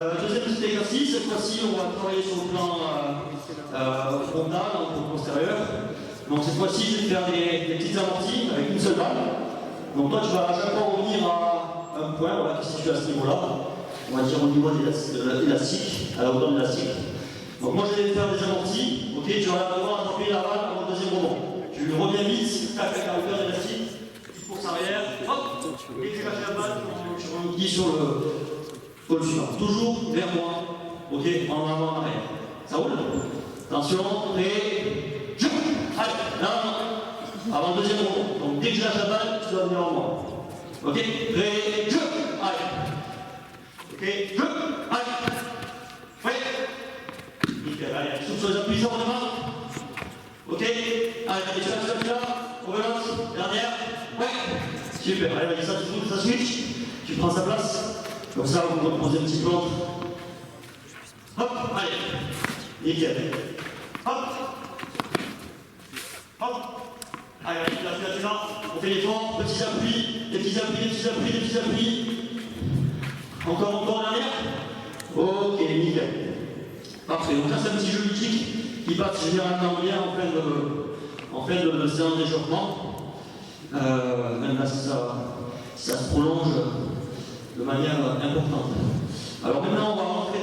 Deuxième petit exercice, cette fois-ci on va travailler sur le plan frontal, en postérieur. Donc cette fois-ci je vais faire des petites amorties avec une seule balle. Donc toi tu vas à chaque fois revenir à un point voilà, qui se situe à ce niveau-là. On va dire au niveau de l'élastique, à la hauteur de l'élastique. Donc moi je vais faire des amorties, ok, tu vas devoir attraper la balle avant le deuxième rebond. Tu reviens vite, tac à la hauteur de l'élastique, tu courses arrière, hop, dès que tu lâches la balle, tu rebondis sur le suivant. Toujours vers moi, ok, en avant, en arrière. Ça roule? Attention, prêt, je. Allez, là, avant le deuxième rebond. Donc dès que je lâche la balle, tu dois venir en moi. Ok, prêt, je. Allez. Ok, je. Allez. Ouais. Nickel, allez, souffle sur les appuis, ça redemande. Ok, allez, tu là, on relance, dernière. Ouais. Super, allez, vas-y, ça switch. Tu prends sa place. Comme ça, vous reposez un petit peu. Hop, allez. Nickel. Hop. Hop. Allez, là. On fait l'effort. Petits appuis, des petits appuis. Encore, dernière. Ok, nickel. Parfait. Donc là, c'est un petit jeu ludique qui passe généralement bien en fin de séance d'échauffement. Même là, ça se prolonge de manière importante. Alors maintenant, on va rentrer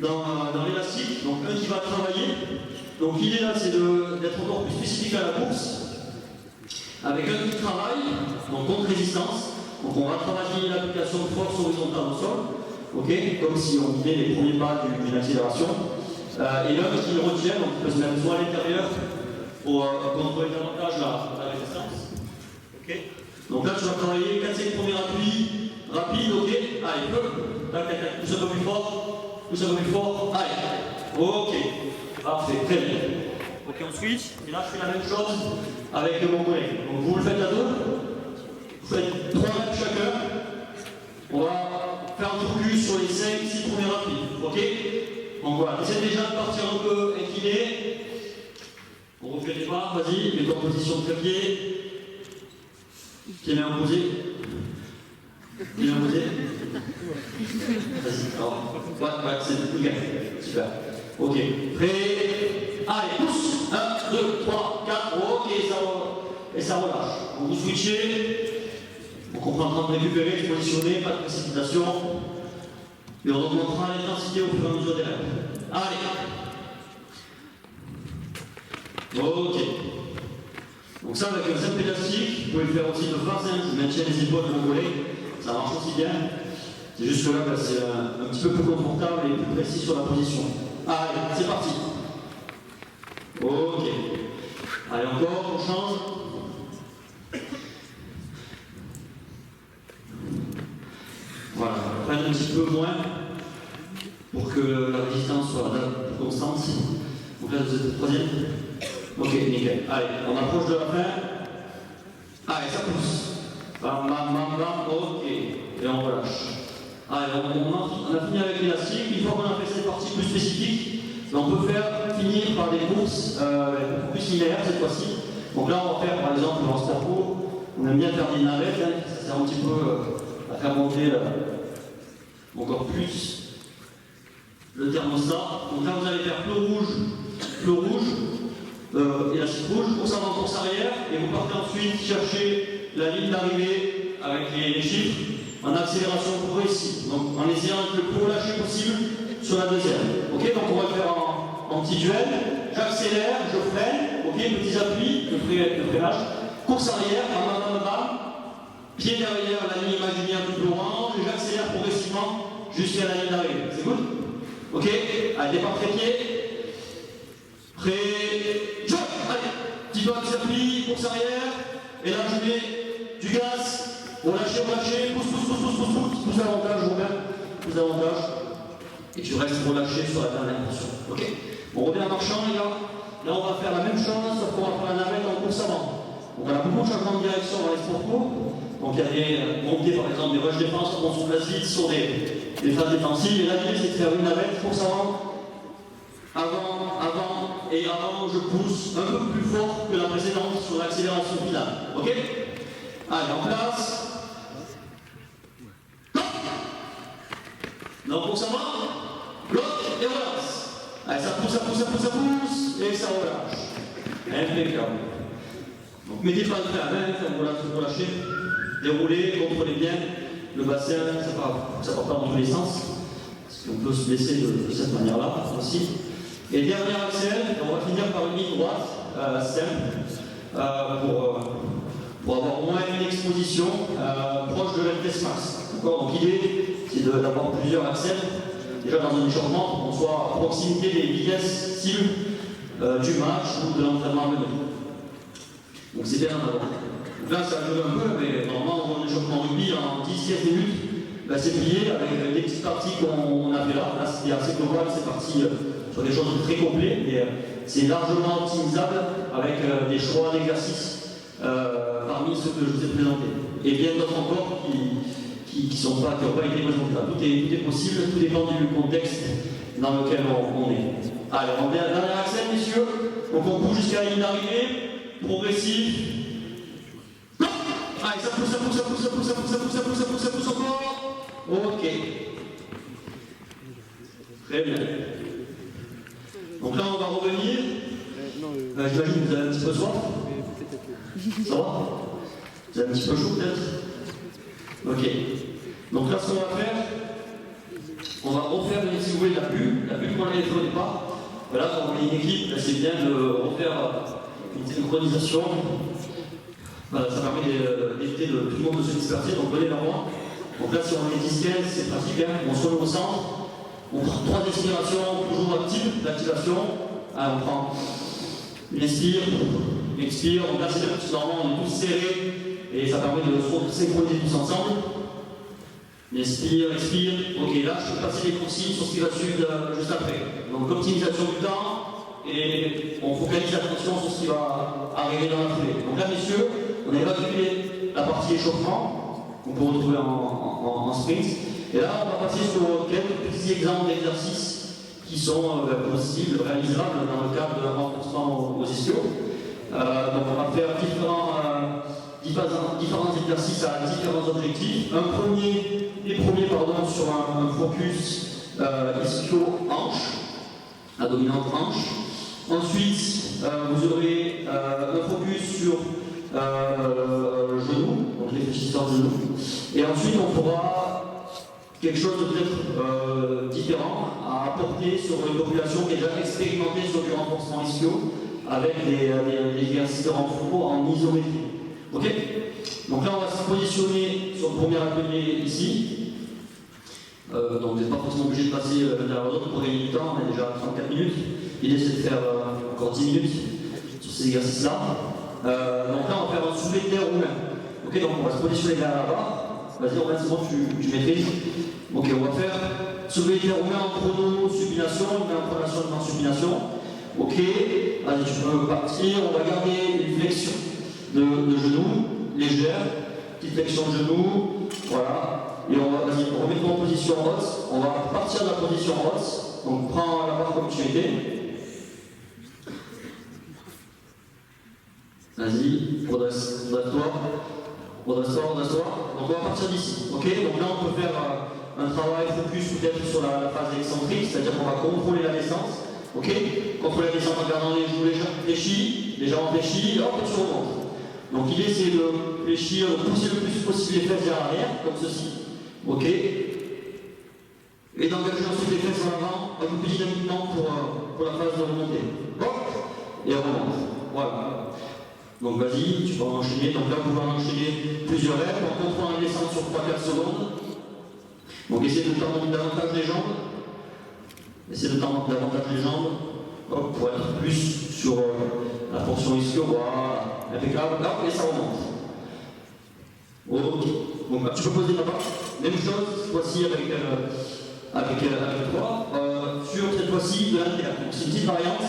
dans l'élastique. Donc un qui va travailler. Donc l'idée là, c'est d'être encore plus spécifique à la course, avec un petit travail, donc contre résistance. Donc on va travailler l'application de force horizontale au sol, ok, comme si on vidait les premiers pas d'une accélération. Et l'un qui le retient, donc il peut se mettre soit à l'intérieur pour contrôler davantage la résistance. Ok. Donc là, tu vas travailler 4-5 premiers appuis, rapide, ok. Allez, tac, pousse un peu plus fort, allez. Ok, parfait, très bien. Ok, on switch, et là, je fais la même chose avec mon collègue. Donc vous le faites à deux, vous faites 3 reps chacun. On va faire un focus sur les 5-6 premiers rapides, ok. Donc voilà, essaie déjà de partir un peu incliné. On refait les barres, vas-y, mets-toi en position de trépied. Pieds mains opposés. Vas-y, alors. Ouais, c'est nickel. Super. Ok. Prêt. Allez, pousse. 1, 2, 3, 4. Ok, et ça relâche. Donc vous switchez. Donc on prend le temps de récupérer, de se positionner, pas de précipitation. Et on augmentera l'intensité au fur et à mesure des règles. Allez. Ok. Donc ça, avec un simple élastique, vous pouvez le faire aussi de face, je maintiens les épaules de mon volet, ça marche aussi bien. C'est juste que là, c'est un petit peu plus confortable et plus précis sur la position. Allez, c'est parti. Ok. Allez, encore, on change. Voilà, on va prendre un petit peu moins pour que la résistance soit constante. Donc là, vous êtes le troisième. Ok, nickel. Allez, on approche de la fin. Allez, ça pousse. Bam, ok. Et on relâche. Allez, on a fini avec l'élastique. Une fois qu'on a fait cette partie plus spécifique, on peut finir par des courses beaucoup plus linéaires cette fois-ci. Donc là, on va faire par exemple en sport court. On aime bien faire des navettes, hein, ça sert un petit peu à faire monter encore plus le thermostat. Donc là, vous allez faire flot rouge. Élastique rouge, course avant, course arrière, et vous partez ensuite chercher la ligne d'arrivée avec les chiffres en accélération progressive, donc en essayant d'être le plus relâché possible sur la deuxième. Ok, donc on va le faire en petit duel. J'accélère, je freine, ok, petits appuis, le freinage, course arrière, bam, pied derrière la ligne imaginaire du bleu orange, et j'accélère progressivement jusqu'à la ligne d'arrivée. C'est good? Ok, allez, départ trépied. Prêt, je, allez, petit pas qui s'appuie, course arrière, et là je mets du gaz, relâchez, pousse davantage, et tu restes relâché sur la dernière portion, ok. On revient en marchant les gars, là on va faire la même chose, sauf qu'on va faire la navette en course avant. Donc on a beaucoup de changements de direction dans les sports courts, donc il y a des montées par exemple, des rushs défense, on se place vite sur des phases défensives, et là l'idée c'est de faire une navette, course avant, je pousse un peu plus fort que la précédente sur l'accélération finale. Ok? Allez, en place. Donc on s'en va, bloc et relance. Allez, ça pousse, ça pousse, ça pousse, ça pousse, et ça relâche. Impeccable. Donc mettez pas le frein à main, vous lâchez, déroulez, contrôlez bien le bassin, ça part pas dans tous les sens, parce qu'on peut se blesser de cette manière-là aussi. Et dernier accès, on va finir par une ligne droite, simple, pour avoir au moins une exposition proche de l'LTS max. Donc l'idée, c'est d'avoir plusieurs accès, déjà dans un échauffement, pour qu'on soit à proximité des vitesses cibles du match ou de l'entraînement à venir. Donc c'est bien en avant. Donc là, ça joue un peu, mais normalement, dans un échauffement rugby, en 10-15 minutes, c'est plié avec des petites parties qu'on a fait là. Là, c'était assez global, c'est parti sur des choses très complètes, mais c'est largement optimisable avec des choix d'exercices parmi ceux que je vous ai présentés. Et bien d'autres encore qui n'ont pas été présentés là. Tout est possible, tout dépend du contexte dans lequel on est. Allez, on vient à la dernière accès, messieurs. Donc on bouge jusqu'à la ligne d'arrivée, progressif. Non. Allez, ça pousse, ça pousse, ça pousse, ça pousse, ça pousse, ça pousse, ça pousse, ça pousse, ça pousse encore. Ok. Très bien. Donc là, on va revenir. J'imagine que vous avez un petit peu soif. Ça va? Vous avez un petit peu chaud peut-être? Ok. Donc là, ce qu'on va faire, on va refaire, si vous voulez, la bulle qu'on avait fait au départ. Voilà, quand on est une équipe, c'est bien de refaire une synchronisation. Voilà, ça permet d'éviter tout le monde de se disperser, donc venez vers moi. Donc là, si on est 10-15, c'est pratique, hein. On se remet au centre. On prend 3 expirations, toujours actives, l'activation. On prend une expire, expire. Donc là, c'est bien parce que normalement, on est tous serrés et ça permet de se synchroniser tous ensemble. Inspire, expire. Ok, là, je peux passer les consignes sur ce qui va suivre juste après. Donc, optimisation du temps et on focalise l'attention sur ce qui va arriver dans la foulée. Donc là, messieurs, on a évacué la partie échauffement qu'on peut retrouver en sprint. Et là, on va passer sur quelques petits exemples d'exercices qui sont possibles, réalisables dans le cadre d'un renforcement aux ischios. Donc, on va faire différents exercices à différents objectifs. Les premiers sur un focus ischio-hanche, la dominante hanche. Ensuite, vous aurez un focus sur genou, donc les fléchisseurs de genou. Et ensuite, on fera quelque chose de peut-être différent à apporter sur une population qui est déjà expérimentée sur du renforcement ischio avec des exercices de renfort en isométrie. Ok? Donc là, on va se positionner sur le premier atelier ici. Donc vous n'êtes pas forcément obligé de passer l'un à l'autre pour gagner du temps, on est déjà à 34 minutes. L'idée c'est de faire encore 10 minutes sur ces exercices-là. Donc là, on va faire un soulevé de terre roumain. Ok, donc on va se positionner là-bas. Vas-y, Romain, c'est bon, tu maîtrises. Ok, on va faire soulevé de terre roumain en prono-supination, en pronation en supination. Ok, allez, tu peux partir. On va garder une flexion de genou légère, petite flexion de genou, voilà. Et on va, vas-y, remettre en position haute. On va partir de la position haute. Donc prends la barre comme tu étais. Vas-y, redresse-toi. Redresse-toi. Donc on va partir d'ici. Ok, donc là on peut faire un travail focus peut-être sur la phase excentrique, c'est-à-dire qu'on va contrôler la descente. Ok, contrôler la descente en gardant les genoux légèrement fléchis, et hop, tu remontes. Donc l'idée c'est de fléchir, de pousser le plus possible les fesses vers l'arrière, comme ceci. Ok. Et d'engager ensuite les fesses en avant, un peu plus dynamiquement pour la phase de remontée. Hop, et on remonte. Voilà. Donc vas-y, tu peux en enchaîner. Donc là, vous pouvez en enchaîner plusieurs reps en contrôlant la descente sur 3-4 secondes. Donc essayez de tendre davantage les jambes. Hop, pour être plus sur la portion ischio. Voilà, impeccable. Hop, et ça remonte. Ok. Donc là, tu peux poser là-bas. Même chose, cette fois-ci avec toi. Sur cette fois-ci de l'intérieur. Donc c'est une petite variante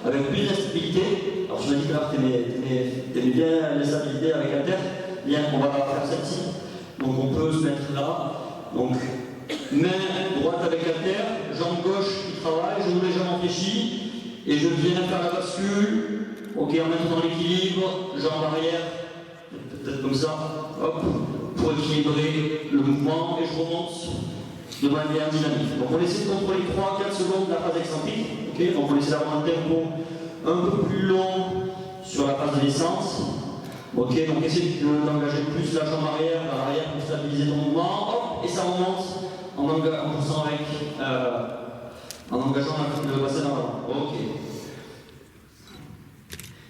avec plus d'instabilité. Alors je me dis que là, t'aimais bien l'instabilité avec l'inter. Bien, on va faire celle-ci. Donc on peut se mettre là. Donc main droite avec l'inter, jambe gauche qui travaille, genou légèrement fléchi. Et je viens faire la bascule. Ok, en maintenant l'équilibre, jambe arrière. Peut-être comme ça. Hop, pour équilibrer le mouvement. Et je remonte de manière dynamique. Donc on essaie de contrôler 3-4 secondes de la phase excentrique. Okay, donc on essaie d'avoir un tempo un peu plus long sur la phase de descente. Ok, donc essaie d'engager plus la jambe arrière vers l'arrière pour stabiliser ton mouvement. Hop, et ça remonte en poussant avec, en engageant le bassin dans l'avant. Ok.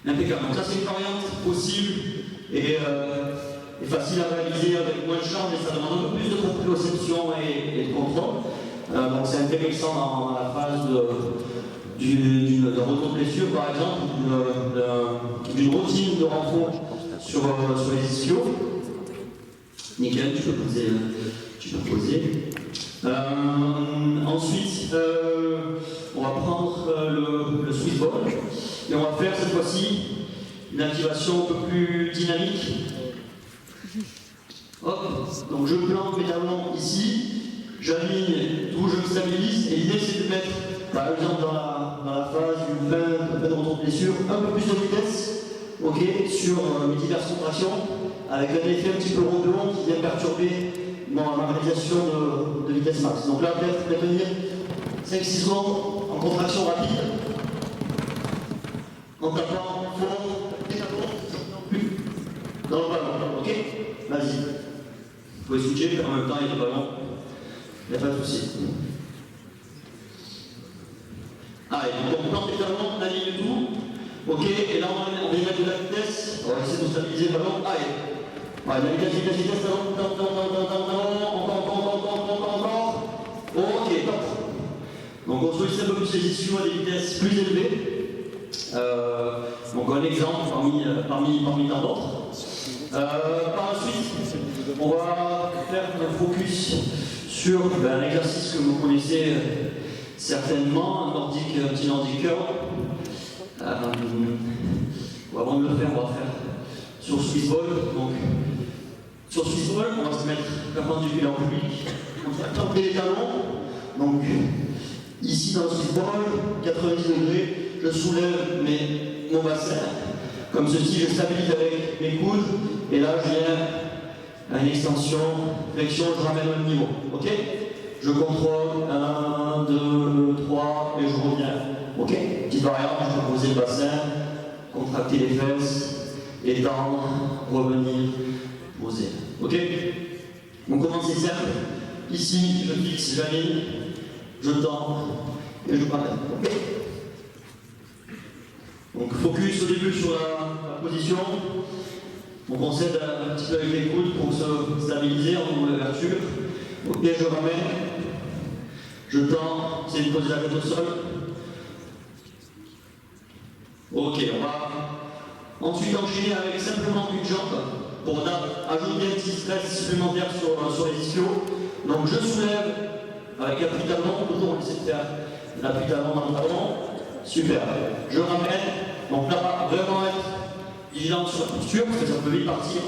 Impeccable. Donc ça c'est une variante possible et facile à réaliser avec moins de charge et ça demande un peu plus de proprioception et de contrôle. Donc c'est intéressant dans la phase d'un retour de blessure par exemple, d'une routine de renfort sur les ischios. Nickel, tu peux poser. Ensuite, on va prendre le Swiss ball et on va faire cette fois-ci une activation un peu plus dynamique. Hop, donc je plante mes talons ici, j'aligne d'où je me stabilise et l'idée c'est de mettre, par exemple dans la phase d'une fin de retour de blessure, un peu plus de vitesse, ok, sur mes diverses contractions, avec un effet un petit peu rond qui vient perturber ma réalisation de vitesse max. Donc là, peut-être je vais tenir 5-6 secondes en contraction rapide, en tapant fort, dans le ballon, ok? Vas-y. Vous pouvez switcher, en même temps il y a le ballon, il n'y a pas de souci. Allez, donc on plante les talons, on aligne tout, ok? Et là on va y mettre de la vitesse, on va essayer de stabiliser le ballon, allez. Ouais, la vitesse, talon, encore. Ok, top. Donc on sollicite un peu plus les issues à des vitesses plus élevées. Donc un exemple parmi tant d'autres. Par la suite, on va faire un focus sur un exercice que vous connaissez certainement, un petit nordic curl. Avant de le faire, on va faire sur Swiss ball. Donc, sur Swiss ball, on va se mettre perpendiculaire au public. On va tenter les talons. Donc, ici dans le Swiss ball, 90 degrés, je soulève mon bassin. Comme ceci, je stabilise avec mes coudes. Et là, je viens à une extension, flexion, je ramène au niveau. Ok? Je contrôle 1, 2, 3 et je reviens. Ok? Petite variable, je peux poser le bassin, contracter les fesses, étendre, revenir, poser. Ok? On commence c'est simple. Ici, je fixe, j'aligne, je tends et je ramène. Ok? Donc focus au début sur la position. On concède un petit peu avec les coudes pour se stabiliser en ouvrant l'ouverture. Ok, je ramène. Je tends, c'est de poser la tête au sol. Ok, on va ensuite enchaîner avec simplement une jambe pour ajouter un petit stress supplémentaire sur les ischios. Donc je soulève avec appui talon, toujours on essaie de faire l'appui talon dans le talon. Super. Je ramène. Donc là, vraiment être vigilant sur la posture, parce que ça peut vite partir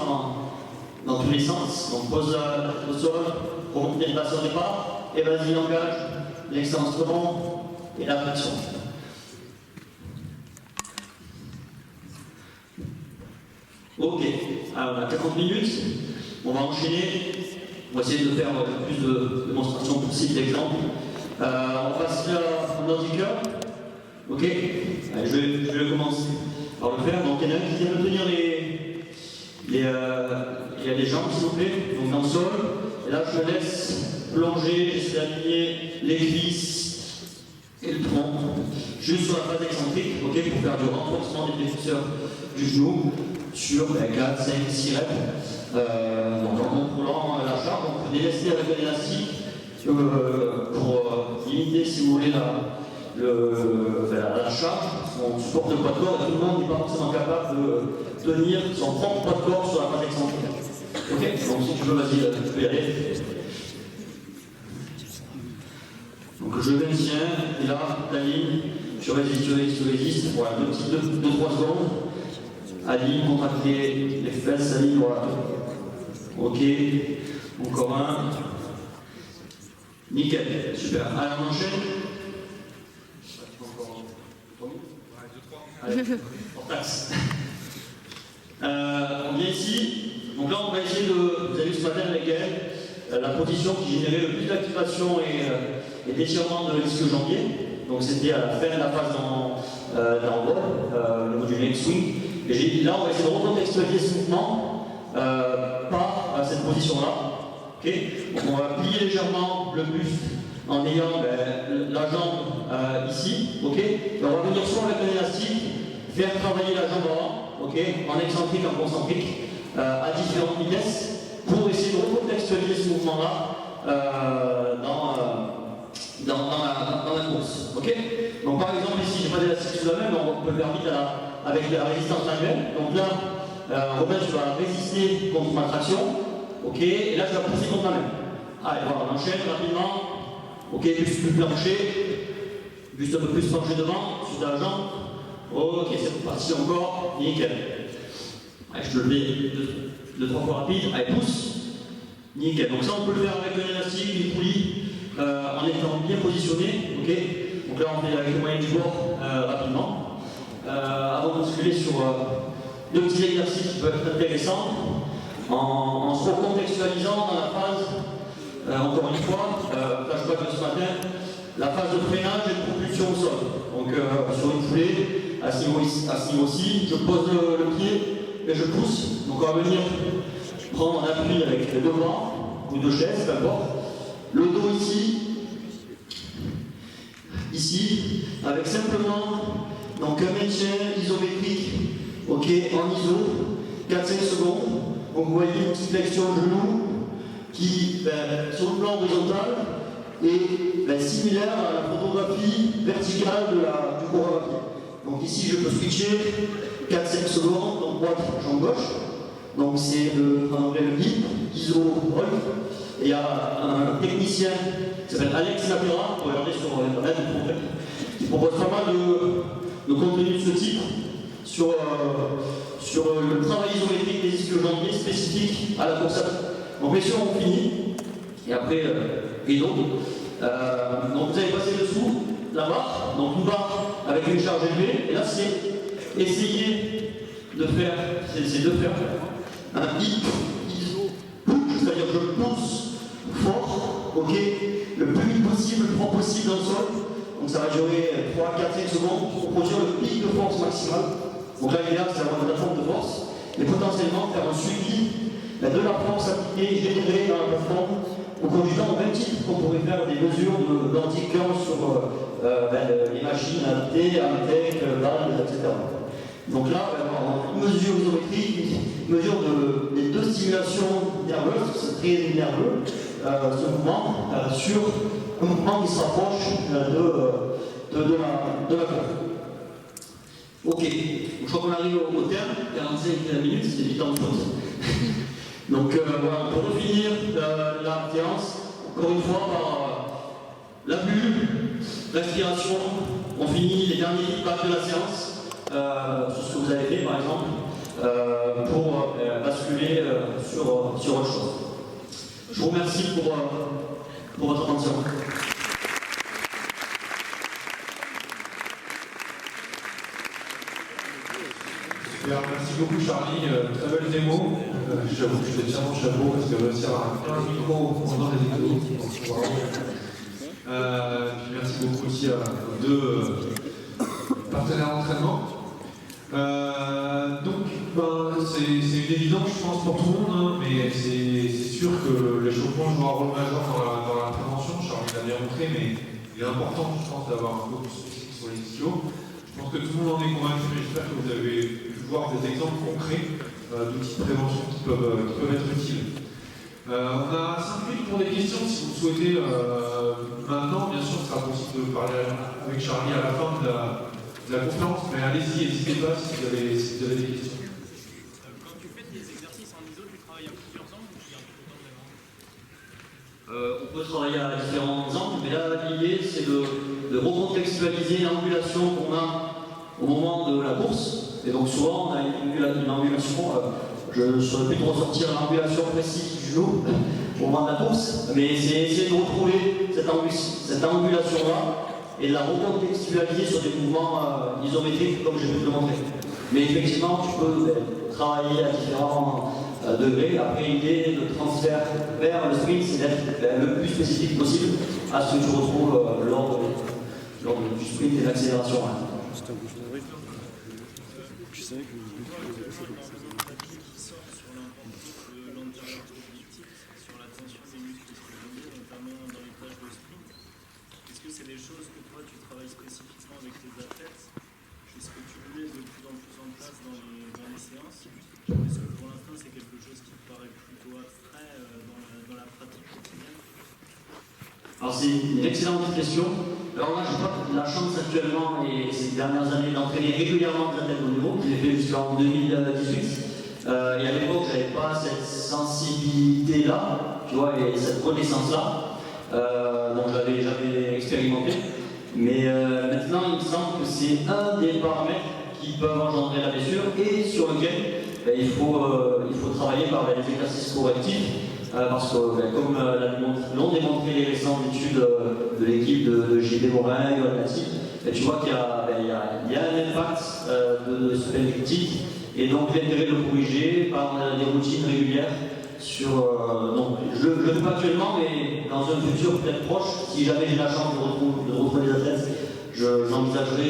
dans tous les sens. Donc pose la tête au sol, remonte bien le bassin au départ, et vas-y, engage l'extension et la flexion. Ok, alors on a 40 minutes, on va enchaîner, on va essayer de faire le plus de démonstrations possibles d'exemples. On passe à nordic curl. Ok, allez, je vais commencer par le faire. Donc il y en a un qui vient de tenir les jambes s'il vous plaît, donc dans le sol. Et là je laisse plonger, j'essaie d'aligner les cuisses et le tronc juste sur la phase excentrique, ok, pour faire du renforcement des fléchisseurs du genou sur 4, 5, 6 reps. Donc en contrôlant la charge, on peut délester avec un élastique pour limiter si vous voulez la charge. On supporte le poids de corps et tout le monde n'est pas forcément capable de tenir son propre poids de corps sur la phase excentrique. Ok, donc si tu veux, vas-y, tu peux y aller. Donc je maintiens, et là, ta ligne, tu résistes, voilà, 2-3 secondes. Aligne, contracter les fesses, aligne, voilà. Ok, encore un. Nickel, super. Allez, on enchaîne. Allez, portaxe. On vient ici. Donc là, on va essayer de. Vous avez vu ce matin avec elle, la position qui générait le plus d'activation et d'étirement de l'ischio-jambier. Donc c'était à la fin de la phase d'envol, le module leg swing. Et j'ai dit là, on va essayer de recontextualiser ce mouvement par cette position-là. Okay, donc on va plier légèrement le buste en ayant la jambe ici. Okay, et on va venir soit avec un élastique, faire travailler la jambe avant, okay, en excentrique, en concentrique, à différentes vitesses, pour essayer de recontextualiser ce mouvement-là dans la course. Okay, donc par exemple ici, je n'ai pas d'élastique sous la main, mais on peut le faire vite avec la résistance manuelle. Donc là, Robin, tu vas résister contre ma traction. Ok, et là je vais pousser contre la main. Allez, voilà, on enchaîne rapidement. Ok, buste plus planché. Buste un peu plus penché devant, sur la jambe. Ok, c'est parti encore. Nickel. Allez, je te le mets 2-3 fois rapide. Allez, pousse. Nickel. Donc ça, on peut le faire avec un élastique, une poulie, en étant bien positionné. Ok, donc là, on fait avec les moyens du bord rapidement. Avant de basculer sur deux petits exercices qui peuvent être intéressants. En se recontextualisant dans la phase, encore une fois, flashback de ce matin, la phase de freinage et de propulsion au sol. Donc sur une foulée, à ce niveau-ci, je pose le pied et je pousse. Donc on va venir prendre un appui avec les deux bras ou deux chaises, peu importe. Le dos ici, avec simplement donc un maintien isométrique, ok, en iso, 4-5 secondes. Donc vous voyez une petite flexion de genou qui, sur le plan horizontal, est similaire à la photographie verticale du coureur à pied. Donc ici, je peux switcher 4-5 secondes, donc droite, jambe gauche. Donc c'est en anglais le hip, iso, roll. Et il y a un technicien qui s'appelle Alex Lapera, pour regarder sur internet, qui propose pas mal de contenu de ce type sur le travail isométrique des ischio-jambiers spécifique à la course à pied. Donc bien sûr on finit, et après rideau. Donc vous allez passer dessous la barre, donc une barre avec une charge élevée, et là c'est essayer de faire un hip, iso, push, c'est-à-dire que je pousse fort, ok, le plus vite possible, le plus fort possible dans le sol. Donc ça va durer 3, 4, 5 secondes pour produire le pic de force maximale. Donc là, l'idéal, c'est d'avoir de la forme de force, mais potentiellement faire un suivi de la force appliquée, générée dans la plateforme, au conduisant au même titre qu'on pourrait faire des mesures d'anti-curl sur les machines adaptées, Amtech, VAL, etc. Donc là, on va avoir une mesure isométrique, une mesure des deux stimulations nerveuses, c'est très nerveux, ce mouvement, sur un mouvement qui se rapproche de la courbe. Ok, je crois qu'on arrive au terme, 45 minutes, c'est du temps de pause. Donc voilà, pour finir la séance, encore une fois par la bulle, respiration, on finit les derniers pas de la séance, sur ce que vous avez fait par exemple, pour basculer sur autre chose. Je vous remercie pour votre attention. Merci beaucoup Charlie, très belle démo. J'avoue que je te tiens mon chapeau parce que réussir à faire un micro pendant les écolos. Puis merci beaucoup aussi à nos deux partenaires d'entraînement. Donc c'est une évidence je pense pour tout le monde, hein, mais c'est sûr que l'échauffement joue un rôle majeur dans la prévention. Charlie l'a bien montré, mais il est important je pense d'avoir un focus spécifique sur les ischios. Je pense que tout le monde en est convaincu, mais j'espère que vous avez pu voir des exemples concrets d'outils de prévention qui peuvent être utiles. On a 5 minutes pour des questions si vous le souhaitez. Maintenant, bien sûr, ce sera possible de parler avec Charlie à la fin de la conférence, mais allez-y, n'hésitez pas si vous avez des questions. Quand tu fais des exercices en iso, tu travailles à plusieurs angles ou tu gardes tout le temps le même angle? On peut travailler à différents angles, mais là l'idée c'est de recontextualiser l'angulation qu'on a au moment de la course. Et donc souvent on a une angulation, je ne saurais plus de ressortir l'angulation précise du genou au moment de la course, mais c'est essayer de retrouver cette angulation-là et de la recontextualiser sur des mouvements isométriques comme je vais te le montrer. Mais effectivement tu peux travailler à différents degrés. Après, l'idée de transfert vers le sprint, c'est d'être le plus spécifique possible à ce que tu retrouves lors du sprint et de l'accélération. C'est des choses que toi tu travailles spécifiquement avec tes athlètes? Est-ce que tu le mets de plus en plus en place dans les séances? Est-ce que pour l'instant c'est quelque chose qui te paraît plutôt abstrait dans la pratique quotidienne? Alors c'est une excellente question. Alors là j'ai pas la chance actuellement et ces dernières années d'entraîner régulièrement des athlètes au niveau. Je l'ai fait jusqu'en 2018. Et à l'époque j'avais pas cette sensibilité là, tu vois, et cette connaissance là. Donc j'avais expérimenté, mais maintenant il me semble que c'est un des paramètres qui peuvent engendrer la blessure et sur lequel il faut travailler par les exercices correctifs parce que comme l'ont démontré les récentes études de l'équipe de JB Morin et Olmati, tu vois qu'il y a un impact de ce pelvitique et donc l'intérêt de le corriger par des routines régulières. Donc, je le fais pas actuellement, mais dans un futur peut-être proche, si jamais j'ai la chance de retrouver des athlètes, j'envisagerai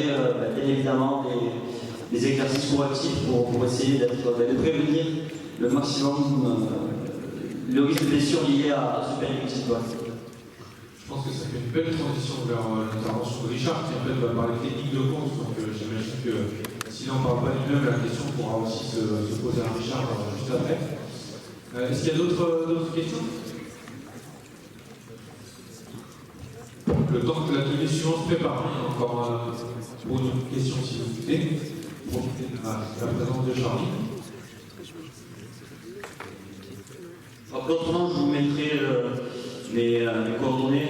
bien évidemment des exercices correctifs pour essayer de prévenir le maximum le risque de blessure lié à ce pelvitique. Je pense que ça fait une belle transition vers l'intervention de Richard, qui en fait va parler technique de compte. Donc j'imagine que s'il n'en parle pas lui-même, la question pourra aussi se poser à Richard juste après. Est-ce qu'il y a d'autres questions? Le temps que l'atelier suivant se prépare, il y a encore pour une question si vous souhaitez. Profitez de la présence de Charlie. Autrement, je vous mettrai mes coordonnées,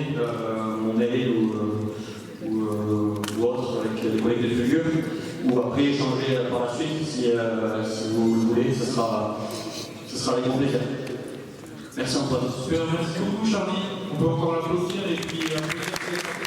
mon mail ou autre avec les collègues de Feuilleux, ou après échanger par la suite si vous le voulez, ce sera avec grand plaisir. Merci Antoine. Super, merci beaucoup Charlie. On peut encore l'applaudir et puis applaudir.